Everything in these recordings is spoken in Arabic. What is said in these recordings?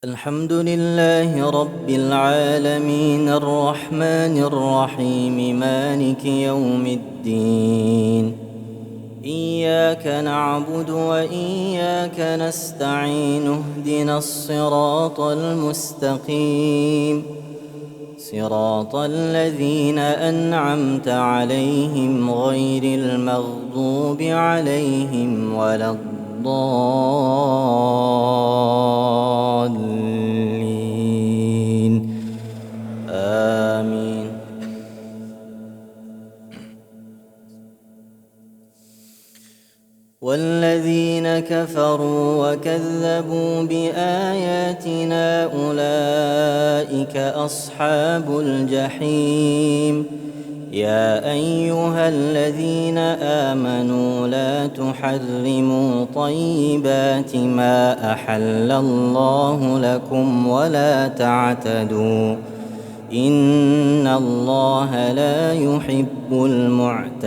الحمد لله رب العالمين الرحمن الرحيم مالك يوم الدين. إياك نعبد وإياك نستعين، اهدنا الصراط المستقيم، صراط الذين أنعمت عليهم غير المغضوب عليهم ولا الضالين. آمين. والذين كفروا وكذبوا بآياتنا أولئك أصحاب الجحيم. يا أيها الذين آمنوا لا تحرموا طيبات ما أحل الله لكم ولا تعتدوا، إن الله لا يحب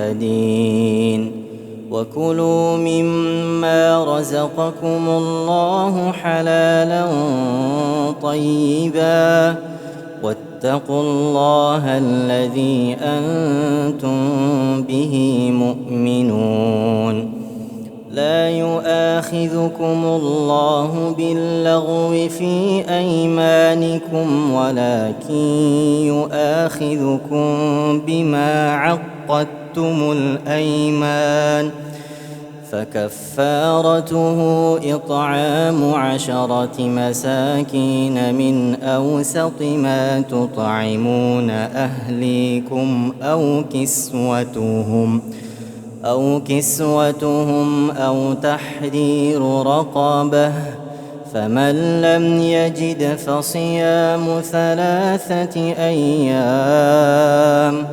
المعتدين. وكلوا مما رزقكم الله حلالا طيبا، واتقوا الله الذي أنتم به مؤمنون. لا يؤاخذكم الله باللغو في أيمانكم، ولكن يؤاخذكم بما عقدتم الأيمان، فكفارته إطعام 10 مساكين من أوسط ما تطعمون أهليكم أو كسوتهم أو تحرير رقبة، فمن لم يجد فصيام 3 أيام،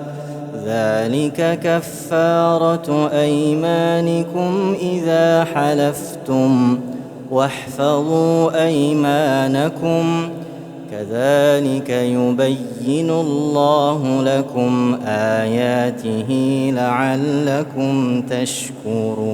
ذلك كفارة أيمانكم إذا حلفتم، واحفظوا أيمانكم، كذلك يبين الله لكم آياته لعلكم تشكرون.